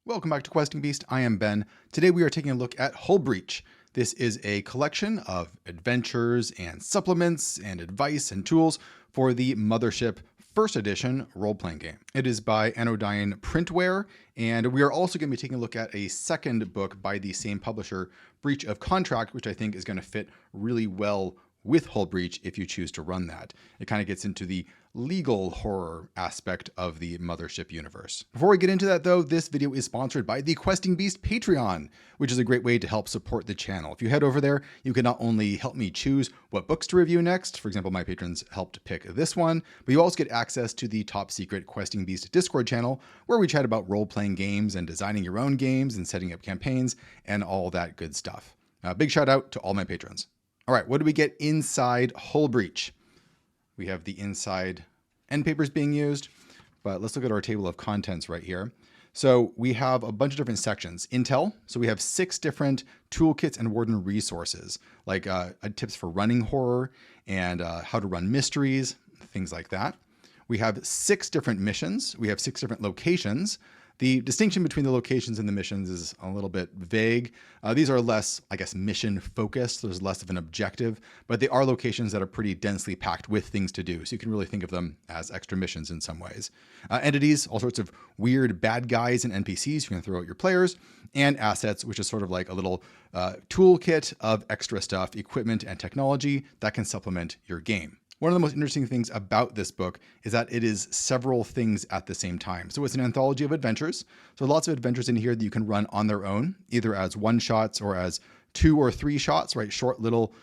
Welcome back to Questing Beast. I am Ben. Today we are taking a look at Hull Breach. This is a collection of adventures and supplements and advice and tools for the Mothership first edition role-playing game. It is by Anodyne Printware, and we are also going to be taking a look at a second book by the same publisher, Breach of Contract, which I think is going to fit really well with Hull Breach if you choose to run that. It kind of gets into the legal horror aspect of the Mothership universe. Before we get into that though, this video is sponsored by the Questing Beast Patreon, which is a great way to help support the channel. If you head over there, you can not only help me choose what books to review next, for example, my patrons helped pick this one, but you also get access to the top secret Questing Beast Discord channel, where we chat about role-playing games and designing your own games and setting up campaigns and all that good stuff. Big shout out to all my patrons. All right, what do we get inside Hull Breach? We have the inside end papers being used, but let's look at our table of contents right here. So we have a bunch of different sections. Intel, so we have 6 different toolkits and warden resources, like tips for running horror and how to run mysteries, things like that. We have 6 different missions. We have 6 different locations. The distinction between the locations and the missions is a little bit vague. These are less, I guess, mission focused. There's less of an objective, but they are locations that are pretty densely packed with things to do. So you can really think of them as extra missions in some ways. Entities, all sorts of weird bad guys and NPCs you can throw at your players, and assets, which is sort of like a little toolkit of extra stuff, equipment and technology that can supplement your game. One of the most interesting things about this book is that it is several things at the same time. So it's an anthology of adventures. So lots of adventures in here that you can run on their own, either as one shots or as 2 or 3 shots, right? Short little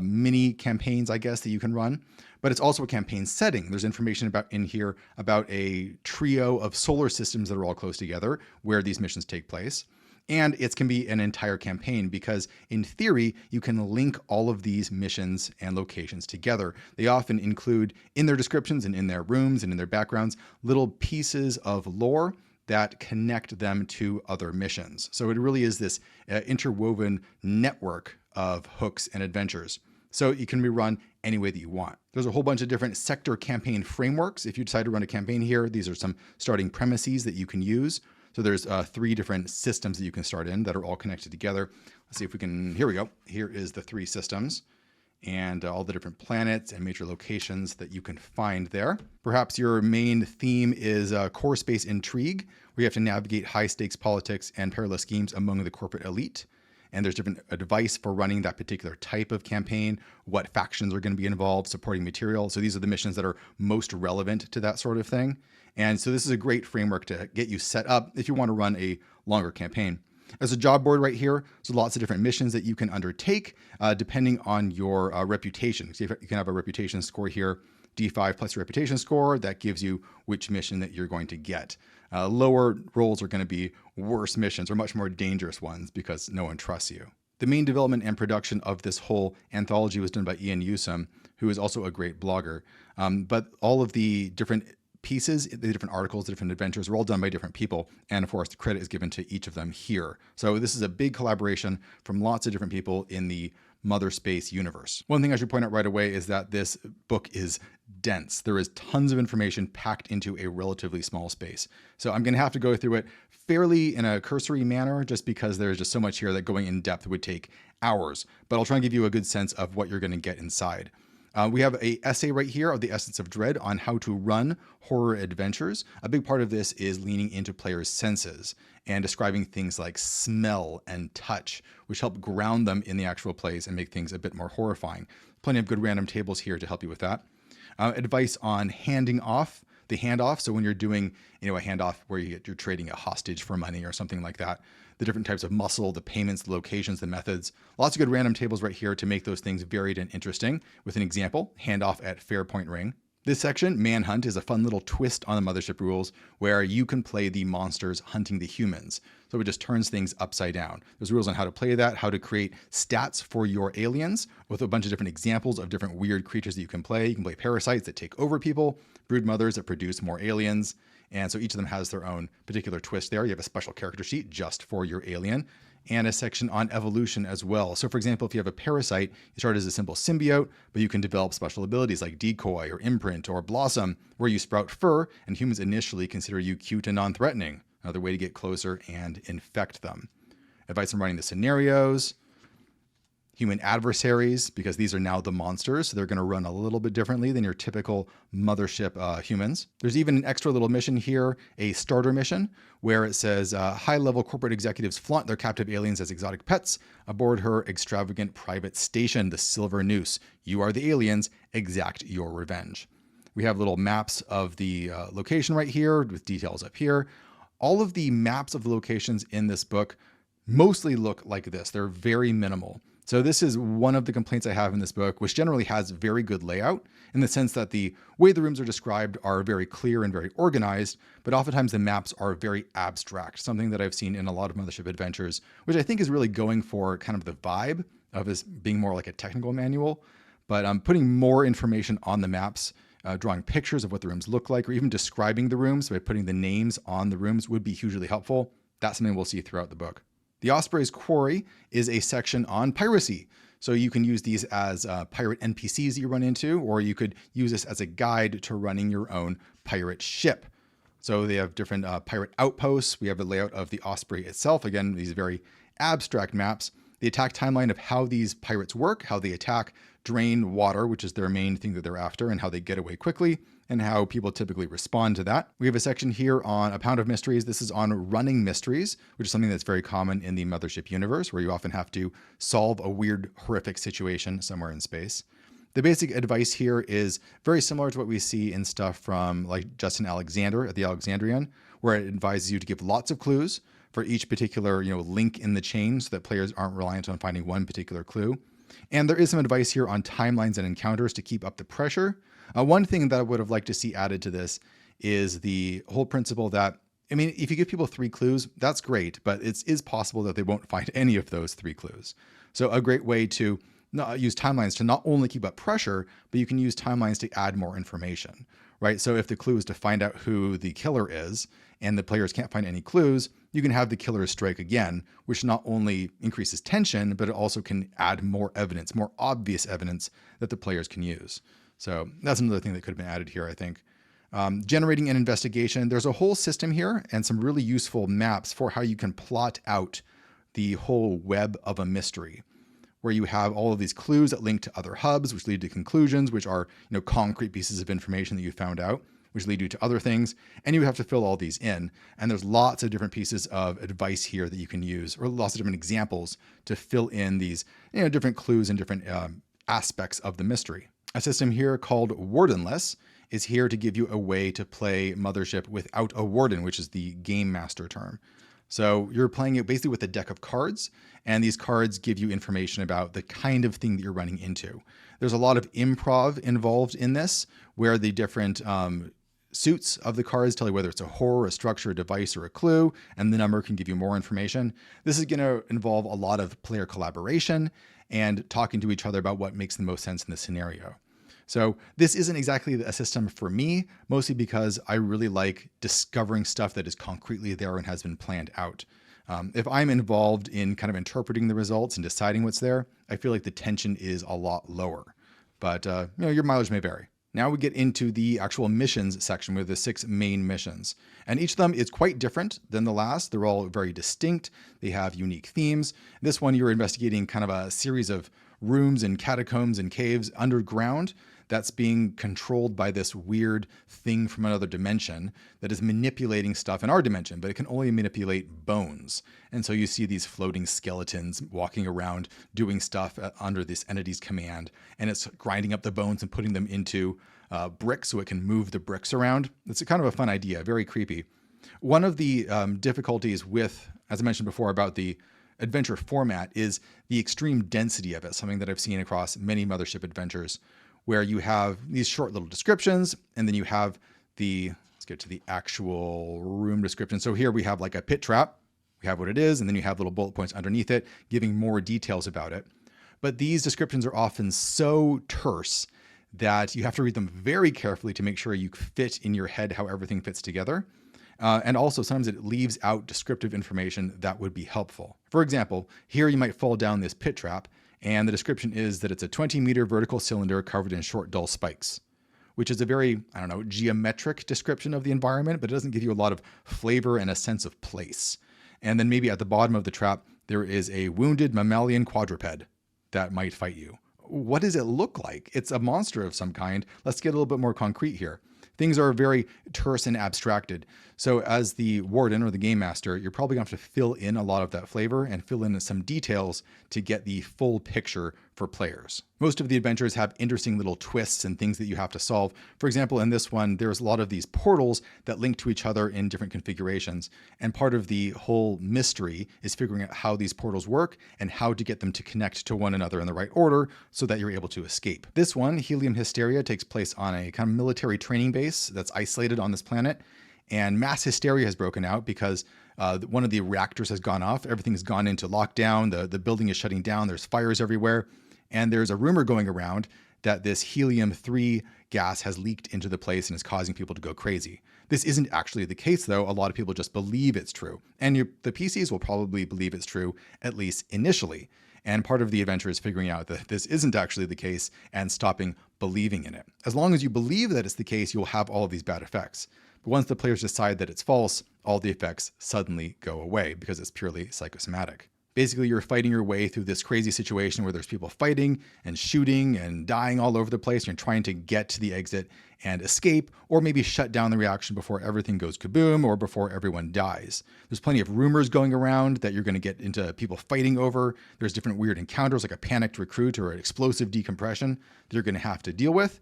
mini campaigns, I guess, that you can run. But it's also a campaign setting. There's information in here about a trio of solar systems that are all close together where these missions take place. And it can be an entire campaign because in theory, you can link all of these missions and locations together. They often include in their descriptions and in their rooms and in their backgrounds, little pieces of lore that connect them to other missions. So it really is this interwoven network of hooks and adventures. So it can be run any way that you want. There's a whole bunch of different sector campaign frameworks. If you decide to run a campaign here, these are some starting premises that you can use. So there's 3 different systems that you can start in that are all connected together. Let's see if we can, here we go. Here is the 3 systems and all the different planets and major locations that you can find there. Perhaps your main theme is core space intrigue, where you have to navigate high stakes politics and perilous schemes among the corporate elite. And there's different advice for running that particular type of campaign, what factions are going to be involved, supporting material. So these are the missions that are most relevant to that sort of thing. And so this is a great framework to get you set up if you want to run a longer campaign. There's a job board right here. So lots of different missions that you can undertake depending on your reputation. So you can have a reputation score here, D5 plus your reputation score. That gives you which mission that you're going to get. Lower rolls are going to be worse missions or much more dangerous ones because no one trusts you. The main development and production of this whole anthology was done by Ian Newsom, who is also a great blogger. But all of the different pieces, the different articles, the different adventures are all done by different people. And of course, the credit is given to each of them here. So this is a big collaboration from lots of different people in the Mother Space universe. One thing I should point out right away is that this book is dense. There is tons of information packed into a relatively small space. So I'm going to have to go through it fairly in a cursory manner just because there's just so much here that going in depth would take hours. But I'll try and give you a good sense of what you're going to get inside. We have an essay right here of the Essence of Dread on how to run horror adventures. A big part of this is leaning into players' senses and describing things like smell and touch, which help ground them in the actual plays and make things a bit more horrifying. Plenty of good random tables here to help you with that. Advice on handing off, the handoff. So when you're doing, a handoff where you're trading a hostage for money or something like that, the different types of muscle, the payments, the locations, the methods, lots of good random tables right here to make those things varied and interesting. With an example, handoff at Fairpoint Ring. This section, Manhunt, is a fun little twist on the Mothership rules where you can play the monsters hunting the humans. So it just turns things upside down. There's rules on how to play that, how to create stats for your aliens with a bunch of different examples of different weird creatures that you can play. You can play parasites that take over people, brood mothers that produce more aliens. And so each of them has their own particular twist there. You have a special character sheet just for your alien and a section on evolution as well. So for example, if you have a parasite, you start as a simple symbiote, but you can develop special abilities like decoy or imprint or blossom, where you sprout fur and humans initially consider you cute and non-threatening. another way to get closer and infect them. Advice on running the scenarios, human adversaries, because these are now the monsters, so they're going to run a little bit differently than your typical Mothership humans. There's even an extra little mission here, a starter mission, where it says high-level corporate executives flaunt their captive aliens as exotic pets aboard her extravagant private station, the Silver Noose. You are the aliens, exact your revenge. We have little maps of the location right here with details up here. All of the maps of the locations in this book mostly look like this. They're very minimal. So this is one of the complaints I have in this book, which generally has very good layout in the sense that the way the rooms are described are very clear and very organized, but oftentimes the maps are very abstract, something that I've seen in a lot of Mothership adventures, which I think is really going for kind of the vibe of this being more like a technical manual. But I'm putting more information on the maps, drawing pictures of what the rooms look like, or even describing the rooms by putting the names on the rooms would be hugely helpful. That's something we'll see throughout the book. The Osprey's Quarry is a section on piracy. So you can use these as pirate NPCs that you run into, or you could use this as a guide to running your own pirate ship. So they have different pirate outposts. We have the layout of the Osprey itself. Again, these very abstract maps. The attack timeline of how these pirates work, how they attack, drain water, which is their main thing that they're after, and how they get away quickly, and how people typically respond to that. We have a section here on A Pound of Mysteries. This is on running mysteries, which is something that's very common in the Mothership universe, where you often have to solve a weird, horrific situation somewhere in space. The basic advice here is very similar to what we see in stuff from like Justin Alexander at the Alexandrian, where it advises you to give lots of clues for each particular link in the chain so that players aren't reliant on finding one particular clue. And there is some advice here on timelines and encounters to keep up the pressure. One thing that I would have liked to see added to this is the whole principle that, I mean, if you give people 3 clues, that's great, but it is possible that they won't find any of those 3 clues. So a great way to use timelines to not only keep up pressure, but you can use timelines to add more information, right? So if the clue is to find out who the killer is and the players can't find any clues, you can have the killer strike again, which not only increases tension, but it also can add more evidence, more obvious evidence that the players can use. So that's another thing that could have been added here, I think. Generating an investigation. There's a whole system here and some really useful maps for how you can plot out the whole web of a mystery, where you have all of these clues that link to other hubs, which lead to conclusions, which are concrete pieces of information that you found out, which lead you to other things, and you have to fill all these in. And there's lots of different pieces of advice here that you can use, or lots of different examples to fill in these different clues and different aspects of the mystery. A system here called Wardenless is here to give you a way to play Mothership without a warden, which is the game master term. So you're playing it basically with a deck of cards, and these cards give you information about the kind of thing that you're running into. There's a lot of improv involved in this, where the different suits of the cards tell you whether it's a horror, a structure, a device, or a clue, and the number can give you more information. This is going to involve a lot of player collaboration and talking to each other about what makes the most sense in the scenario. So this isn't exactly a system for me, mostly because I really like discovering stuff that is concretely there and has been planned out. If I'm involved in kind of interpreting the results and deciding what's there, I feel like the tension is a lot lower. But your mileage may vary. Now we get into the actual missions section with the 6 main missions. And each of them is quite different than the last. They're all very distinct. They have unique themes. This one, you're investigating kind of a series of rooms and catacombs and caves underground that's being controlled by this weird thing from another dimension that is manipulating stuff in our dimension, but it can only manipulate bones. And so you see these floating skeletons walking around doing stuff under this entity's command, and it's grinding up the bones and putting them into bricks so it can move the bricks around. It's a kind of a fun idea, very creepy. One of the difficulties with, as I mentioned before, about the adventure format is the extreme density of it, something that I've seen across many Mothership adventures, where you have these short little descriptions, and then you have let's get to the actual room description. So here we have like a pit trap. We have what it is, and then you have little bullet points underneath it, giving more details about it. But these descriptions are often so terse that you have to read them very carefully to make sure you fit in your head how everything fits together. And also sometimes it leaves out descriptive information that would be helpful. For example, here you might fall down this pit trap, and the description is that it's a 20-meter vertical cylinder covered in short, dull spikes. which is a very, I don't know, geometric description of the environment, but it doesn't give you a lot of flavor and a sense of place. And then maybe at the bottom of the trap, there is a wounded mammalian quadruped that might fight you. What does it look like? It's a monster of some kind. Let's get a little bit more concrete here. Things are very terse and abstracted. So as the warden or the game master, you're probably going to have to fill in a lot of that flavor and fill in some details to get the full picture for players. Most of the adventures have interesting little twists and things that you have to solve. For example, in this one, there's a lot of these portals that link to each other in different configurations. And part of the whole mystery is figuring out how these portals work and how to get them to connect to one another in the right order so that you're able to escape. This one, Helium Hysteria, takes place on a kind of military training base that's isolated on this planet. And mass hysteria has broken out because one of the reactors has gone off. Everything's gone into lockdown. The building is shutting down. There's fires everywhere. And there's a rumor going around that this helium-3 gas has leaked into the place and is causing people to go crazy. This isn't actually the case, though. A lot of people just believe it's true. And the PCs will probably believe it's true, at least initially. And part of the adventure is figuring out that this isn't actually the case and stopping believing in it. As long as you believe that it's the case, you'll have all of these bad effects. But once the players decide that it's false, all the effects suddenly go away because it's purely psychosomatic. Basically, you're fighting your way through this crazy situation where there's people fighting and shooting and dying all over the place. You're trying to get to the exit and escape, or maybe shut down the reaction before everything goes kaboom or before everyone dies. There's plenty of rumors going around that you're going to get into people fighting over. There's different weird encounters like a panicked recruit or an explosive decompression that you're going to have to deal with.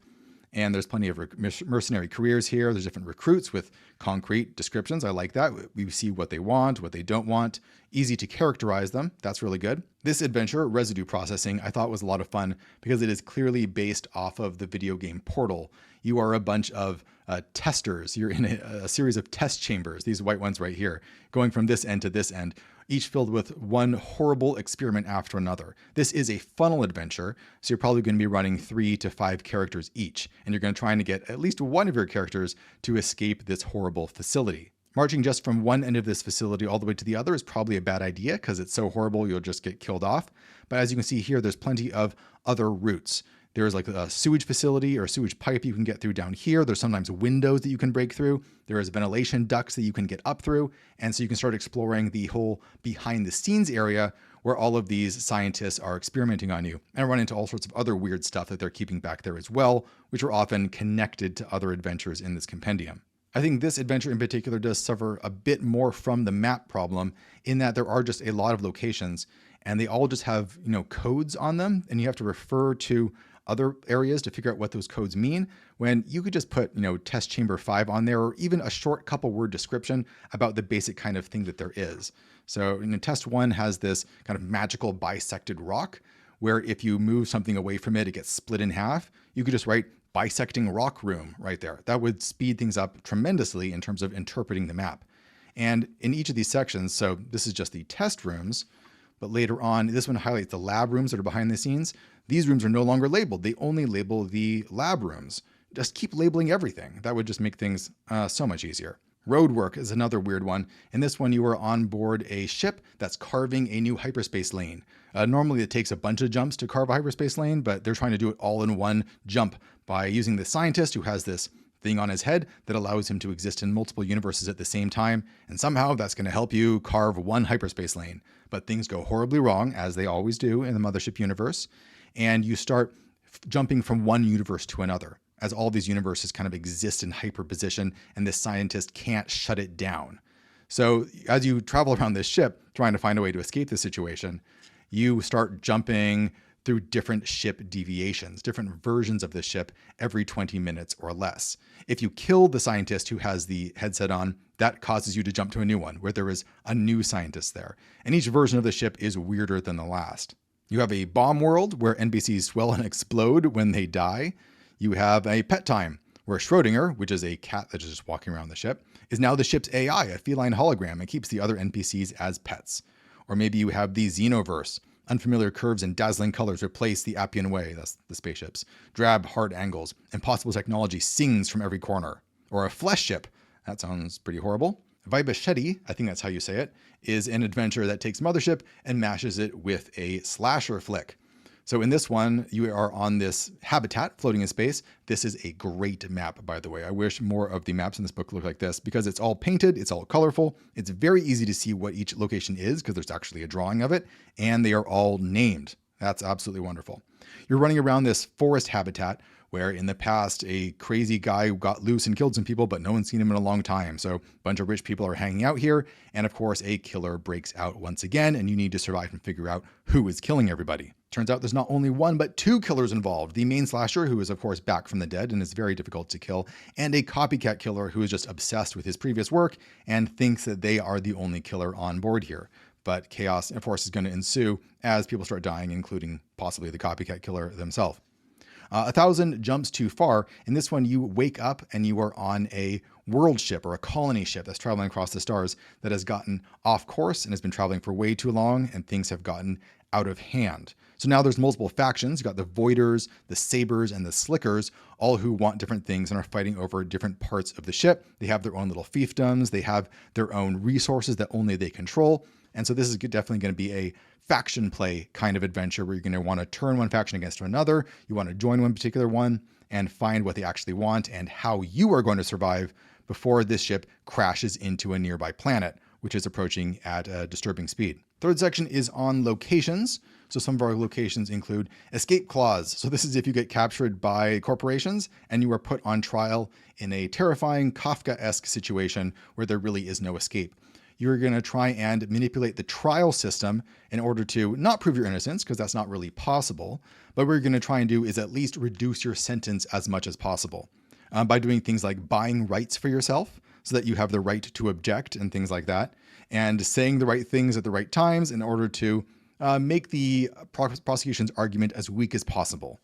And there's plenty of mercenary careers here. There's different recruits with concrete descriptions. I like that. We see what they want, what they don't want. Easy to characterize them. That's really good. This adventure, Residue Processing, I thought was a lot of fun because it is clearly based off of the video game Portal. You are a bunch of testers. You're in a series of test chambers, these white ones right here, going from this end to this end, each filled with one horrible experiment after another. This is a funnel adventure, so you're probably going to be running 3 to 5 characters each, and you're going to try to get at least one of your characters to escape this horrible facility. Marching just from one end of this facility all the way to the other is probably a bad idea because it's so horrible you'll just get killed off. But as you can see here, there's plenty of other routes. There's like a sewage facility or a sewage pipe you can get through down here. There's sometimes windows that you can break through. There is ventilation ducts that you can get up through. And so you can start exploring the whole behind the scenes area where all of these scientists are experimenting on you, and run into all sorts of other weird stuff that they're keeping back there as well, which are often connected to other adventures in this compendium. I think this adventure in particular does suffer a bit more from the map problem in that there are just a lot of locations and they all just have, codes on them, and you have to refer to other areas to figure out what those codes mean, when you could just put, test chamber 5 on there, or even a short couple word description about the basic kind of thing that there is. So test 1 has this kind of magical bisected rock where if you move something away from it, it gets split in half. You could just write bisecting rock room right there. That would speed things up tremendously in terms of interpreting the map. And in each of these sections, so this is just the test rooms, but later on, this one highlights the lab rooms that are behind the scenes. These rooms are no longer labeled. They only label the lab rooms. Just keep labeling everything. That would just make things so much easier. Roadwork is another weird one. In this one, you are on board a ship that's carving a new hyperspace lane. Normally, it takes a bunch of jumps to carve a hyperspace lane, but they're trying to do it all in one jump by using the scientist who has this thing on his head that allows him to exist in multiple universes at the same time. And somehow that's going to help you carve one hyperspace lane. But things go horribly wrong, as they always do in the Mothership universe. And you start jumping from one universe to another, as all these universes kind of exist in hyperposition, and this scientist can't shut it down. So as you travel around this ship, trying to find a way to escape the situation, you start jumping through different ship deviations, different versions of the ship every 20 minutes or less. If you kill the scientist who has the headset on, that causes you to jump to a new one where there is a new scientist there. And each version of the ship is weirder than the last. You have a bomb world where NPCs swell and explode when they die. You have a pet time where Schrodinger, which is a cat that is just walking around the ship, is now the ship's AI, a feline hologram, and keeps the other NPCs as pets. Or maybe you have the Xenoverse. Unfamiliar curves and dazzling colors replace the Appian Way, that's the spaceships. Drab, hard angles. Impossible technology sings from every corner. Or a flesh ship. That sounds pretty horrible. Vibachetti, I think that's how you say it, is an adventure that takes Mothership and mashes it with a slasher flick. So in this one, you are on this habitat floating in space. This is a great map, by the way. I wish more of the maps in this book look like this because it's all painted, it's all colorful. It's very easy to see what each location is because there's actually a drawing of it, and they are all named. That's absolutely wonderful. You're running around this forest habitat where in the past a crazy guy got loose and killed some people, but no one's seen him in a long time. So a bunch of rich people are hanging out here. And of course, a killer breaks out once again, and you need to survive and figure out who is killing everybody. Turns out there's not only one, but two killers involved. The main slasher, who is of course back from the dead and is very difficult to kill, and a copycat killer who is just obsessed with his previous work and thinks that they are the only killer on board here. But chaos, of course, is going to ensue as people start dying, including possibly the copycat killer themselves. 1,000 jumps too far. In this one, you wake up and you are on a world ship or a colony ship that's traveling across the stars that has gotten off course and has been traveling for way too long, and things have gotten out of hand. So now there's multiple factions. You've got the Voiders, the Sabers, and the Slickers, all who want different things and are fighting over different parts of the ship. They have their own little fiefdoms. They have their own resources that only they control. And so this is definitely going to be a faction play kind of adventure where you're going to want to turn one faction against another. You want to join one particular one and find what they actually want and how you are going to survive before this ship crashes into a nearby planet, which is approaching at a disturbing speed. Third section is on locations. So some of our locations include escape clause. So this is if you get captured by corporations and you are put on trial in a terrifying Kafka-esque situation where there really is no escape. You're going to try and manipulate the trial system in order to not prove your innocence, because that's not really possible. But what you're going to try and do is at least reduce your sentence as much as possible by doing things like buying rights for yourself so that you have the right to object and things like that, and saying the right things at the right times in order to make the prosecution's argument as weak as possible.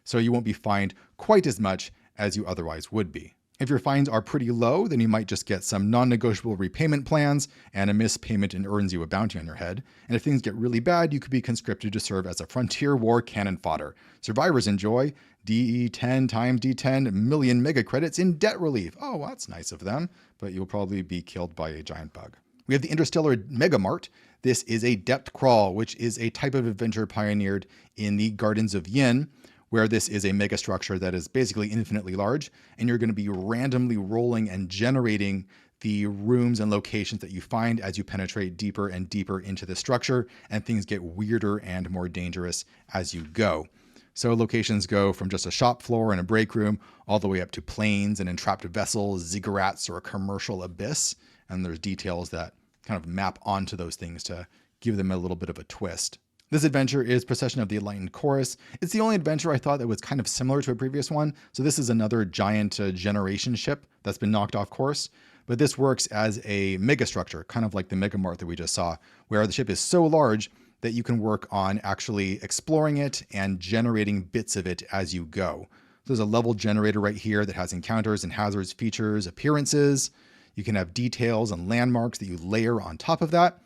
So you won't be fined quite as much as you otherwise would be. If your fines are pretty low, then you might just get some non-negotiable repayment plans, and a missed payment and earns you a bounty on your head. And if things get really bad, you could be conscripted to serve as a frontier war cannon fodder. Survivors enjoy DE10 times D10 million mega credits in debt relief. Oh, well, that's nice of them, but you'll probably be killed by a giant bug. We have the Interstellar Mega Mart. This is a depth crawl, which is a type of adventure pioneered in the Gardens of Yin, where this is a mega structure that is basically infinitely large, and you're going to be randomly rolling and generating the rooms and locations that you find as you penetrate deeper and deeper into the structure, and things get weirder and more dangerous as you go. So locations go from just a shop floor and a break room all the way up to planes and entrapped vessels, ziggurats, or a commercial abyss, and there's details that kind of map onto those things to give them a little bit of a twist. This adventure is Procession of the Enlightened Chorus. It's the only adventure I thought that was kind of similar to a previous one. So this is another giant generation ship that's been knocked off course. But this works as a mega structure, kind of like the Mega Mart that we just saw, where the ship is so large that you can work on actually exploring it and generating bits of it as you go. So there's a level generator right here that has encounters and hazards, features, appearances. You can have details and landmarks that you layer on top of that.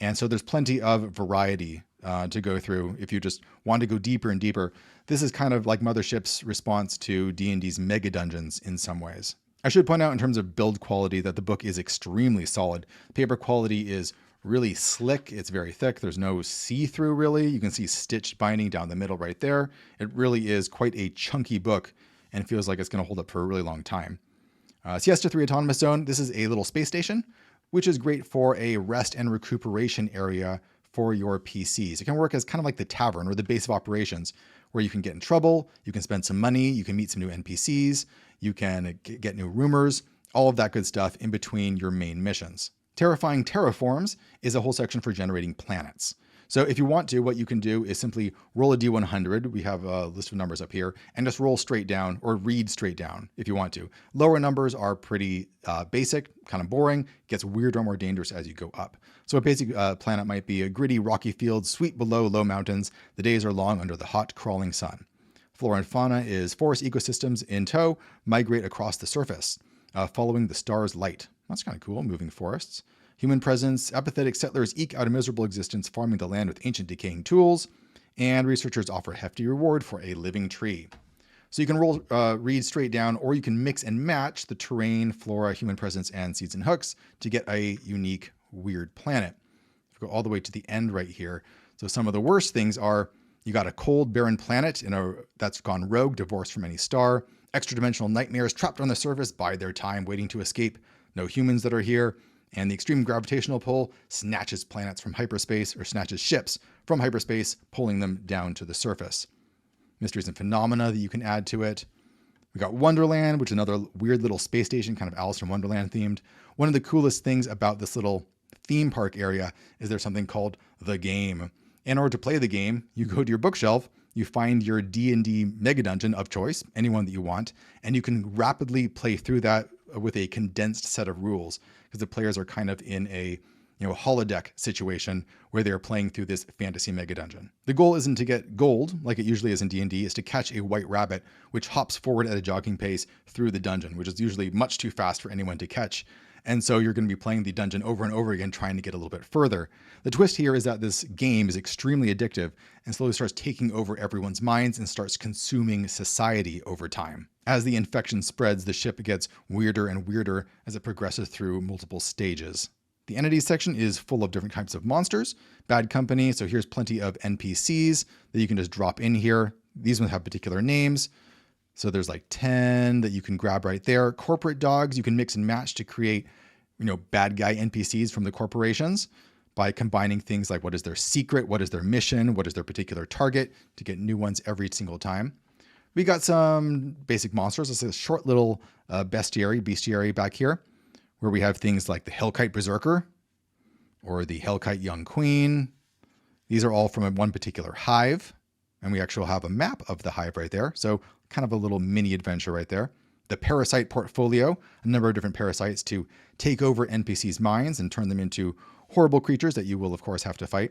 And so there's plenty of variety to go through if you just want to go deeper and deeper. This is kind of like Mothership's response to D&D's mega dungeons in some ways. I should point out in terms of build quality that the book is extremely solid. Paper quality is really slick. It's very thick. There's no see-through really. You can see stitched binding down the middle right there. It really is quite a chunky book and feels like it's going to hold up for a really long time. Siesta 3 Autonomous Zone. This is a little space station, which is great for a rest and recuperation area for your PCs. It can work as kind of like the tavern or the base of operations, where you can get in trouble, you can spend some money, you can meet some new NPCs, you can get new rumors, all of that good stuff in between your main missions. Terrifying Terraforms is a whole section for generating planets. So if you want to, what you can do is simply roll a D100. We have a list of numbers up here, and just roll straight down or read straight down if you want to. Lower numbers are pretty basic, kind of boring, gets weirder and more dangerous as you go up. So a basic planet might be a gritty rocky field, sweet below low mountains. The days are long under the hot crawling sun. Flora and fauna is forest ecosystems in tow, migrate across the surface, following the star's light. That's kind of cool, moving forests. Human presence, apathetic settlers eke out a miserable existence farming the land with ancient decaying tools, and researchers offer a hefty reward for a living tree. So you can read straight down, or you can mix and match the terrain, flora, human presence, and seeds and hooks to get a unique, weird planet. If we go all the way to the end right here, so some of the worst things are You got a cold, barren planet that's gone rogue, divorced from any star. Extra-dimensional nightmares trapped on the surface bide their time, waiting to escape. No humans that are here. And the extreme gravitational pull snatches planets from hyperspace, or snatches ships from hyperspace, pulling them down to the surface. Mysteries and phenomena that you can add to it. We got Wonderland, which is another weird little space station, kind of Alice in Wonderland themed. One of the coolest things about this little theme park area is there's something called the game. In order to play the game, you go to your bookshelf, you find your D&D mega dungeon of choice, anyone that you want, and you can rapidly play through that with a condensed set of rules, because the players are kind of in a holodeck situation where they're playing through this fantasy mega dungeon. The goal isn't to get gold, like it usually is in D&D, is to catch a white rabbit, which hops forward at a jogging pace through the dungeon, which is usually much too fast for anyone to catch. And so you're going to be playing the dungeon over and over again, trying to get a little bit further. The twist here is that this game is extremely addictive and slowly starts taking over everyone's minds and starts consuming society over time. As the infection spreads, the ship gets weirder and weirder as it progresses through multiple stages. The entities section is full of different types of monsters, bad company. So here's plenty of NPCs that you can just drop in here. These ones have particular names. So there's like 10 that you can grab right there. Corporate dogs, you can mix and match to create, bad guy NPCs from the corporations by combining things like what is their secret, what is their mission, what is their particular target, to get new ones every single time. We got some basic monsters. Let's say a short little bestiary back here, where we have things like the Hellkite Berserker or the Hellkite Young Queen. These are all from one particular hive. And we actually have a map of the hive right there. So kind of a little mini adventure right there. The Parasite Portfolio, a number of different parasites to take over NPCs' minds and turn them into horrible creatures that you will, of course, have to fight.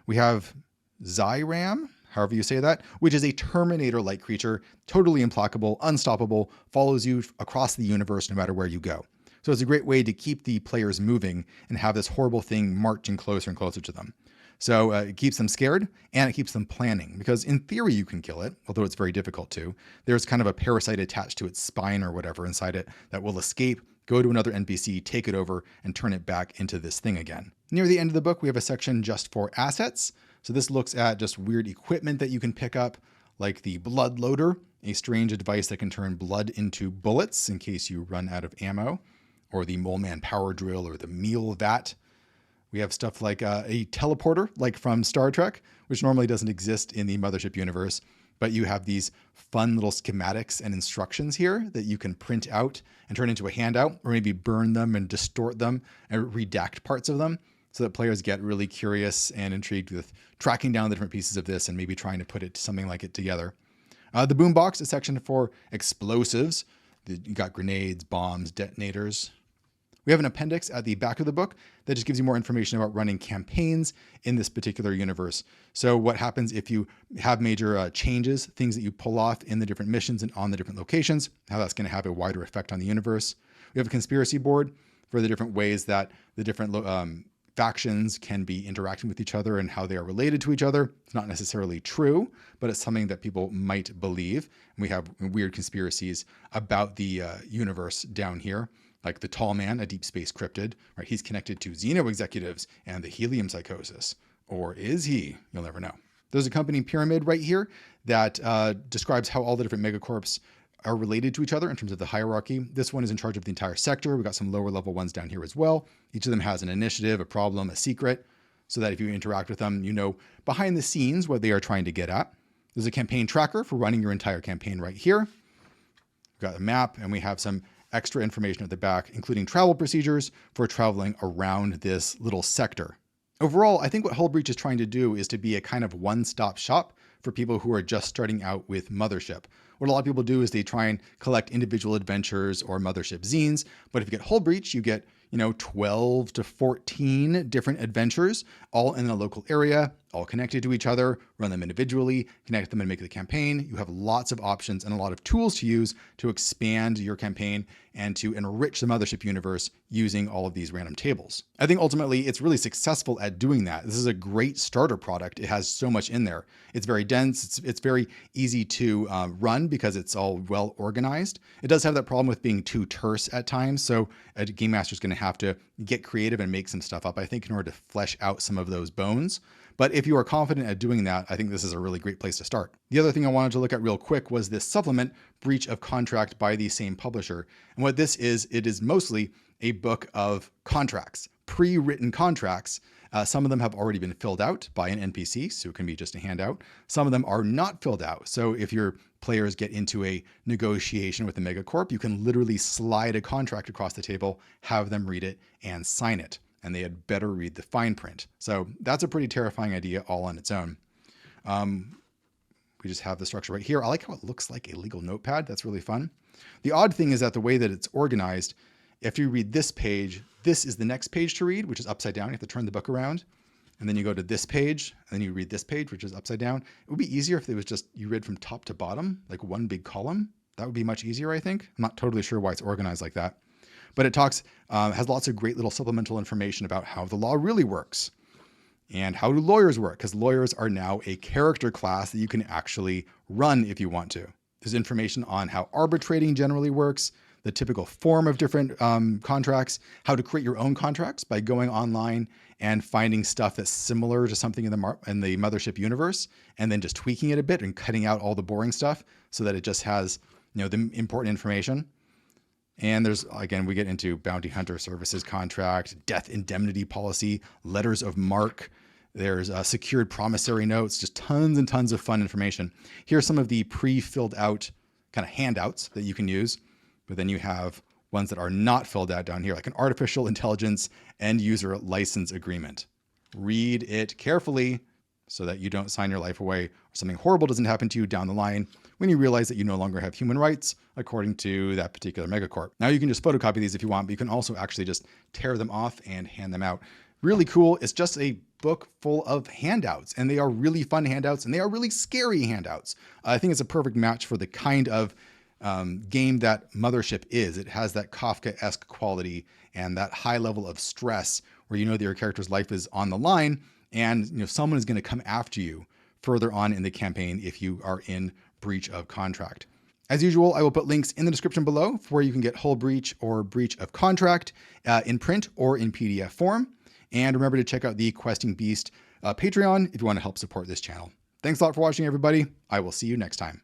We have Zyram, however you say that, which is a Terminator-like creature, totally implacable, unstoppable, follows you across the universe no matter where you go. So it's a great way to keep the players moving and have this horrible thing marching closer and closer to them. So it keeps them scared and it keeps them planning, because in theory you can kill it, although it's very difficult to. There's kind of a parasite attached to its spine or whatever inside it that will escape, go to another NPC, take it over, and turn it back into this thing again. Near the end of the book, we have a section just for assets. So this looks at just weird equipment that you can pick up, like the Blood Loader, a strange device that can turn blood into bullets in case you run out of ammo, or the Mole Man Power Drill, or the Meal Vat. We have stuff like a teleporter, like from Star Trek, which normally doesn't exist in the Mothership universe, but you have these fun little schematics and instructions here that you can print out and turn into a handout, or maybe burn them and distort them and redact parts of them, so that players get really curious and intrigued with tracking down the different pieces of this and maybe trying to put it something like it together. The Boombox is a section for explosives. You got grenades, bombs, detonators. We have an appendix at the back of the book that just gives you more information about running campaigns in this particular universe. So what happens if you have major changes, things that you pull off in the different missions and on the different locations, how that's going to have a wider effect on the universe. We have a conspiracy board for the different ways that the different factions can be interacting with each other and how they are related to each other. It's not necessarily true, but it's something that people might believe. And we have weird conspiracies about the universe down here. Like the Tall Man, a deep space cryptid, right? He's connected to Xeno executives and the helium psychosis. Or is he? You'll never know. There's a company pyramid right here that describes how all the different megacorps are related to each other in terms of the hierarchy. This one is in charge of the entire sector. We've got some lower level ones down here as well. Each of them has an initiative, a problem, a secret, so that if you interact with them, you know behind the scenes what they are trying to get at. There's a campaign tracker for running your entire campaign right here. We've got a map, and we have some extra information at the back, including travel procedures for traveling around this little sector. Overall, I think what Hullbreach is trying to do is to be a kind of one-stop shop for people who are just starting out with Mothership. What a lot of people do is they try and collect individual adventures or Mothership zines, but if you get Hullbreach, you get 12 to 14 different adventures, all in a local area, all connected to each other, run them individually, connect them and make the campaign. You have lots of options and a lot of tools to use to expand your campaign and to enrich the Mothership universe using all of these random tables. I think ultimately it's really successful at doing that. This is a great starter product. It has so much in there. It's very dense. It's very easy to run because it's all well organized. It does have that problem with being too terse at times. So a game master is going to have to get creative and make some stuff up, I think, in order to flesh out some of those bones. But if you are confident at doing that, I think this is a really great place to start. The other thing I wanted to look at real quick was this supplement, Breach of Contract, by the same publisher. And what this is, it is mostly a book of contracts, pre-written contracts. Some of them have already been filled out by an NPC, so it can be just a handout. Some of them are not filled out. So if your players get into a negotiation with a megacorp, you can literally slide a contract across the table, have them read it, and sign it. And they had better read the fine print. So that's a pretty terrifying idea all on its own. We just have the structure right here. I like how it looks like a legal notepad. That's really fun. The odd thing is that the way that it's organized, if you read this page, this is the next page to read, which is upside down. You have to turn the book around. And then you go to this page, and then you read this page, which is upside down. It would be easier if it was just you read from top to bottom, like one big column. That would be much easier, I think. I'm not totally sure why it's organized like that. But it talks, has lots of great little supplemental information about how the law really works and how do lawyers work, because lawyers are now a character class that you can actually run if you want to. There's information on how arbitrating generally works, the typical form of different contracts, how to create your own contracts by going online and finding stuff that's similar to something in the Mothership universe, and then just tweaking it a bit and cutting out all the boring stuff so that it just has, the important information. And there's, again, we get into bounty hunter services contract, death indemnity policy, letters of marque. There's secured promissory notes, just tons and tons of fun information. Here's some of the pre-filled out kind of handouts that you can use, but then you have ones that are not filled out down here, like an artificial intelligence end user license agreement. Read it carefully so that you don't sign your life away or something horrible doesn't happen to you down the line when you realize that you no longer have human rights according to that particular megacorp. Now you can just photocopy these if you want, but you can also actually just tear them off and hand them out. Really cool. It's just a book full of handouts, and they are really fun handouts, and they are really scary handouts. I think it's a perfect match for the kind of game that Mothership is. It has that Kafka-esque quality and that high level of stress where you know that your character's life is on the line, and someone is going to come after you further on in the campaign if you are in breach of contract. As usual, I will put links in the description below for where you can get Hull Breach or Breach of Contract in print or in PDF form. And remember to check out the Questing Beast Patreon if you want to help support this channel. Thanks a lot for watching, everybody. I will see you next time.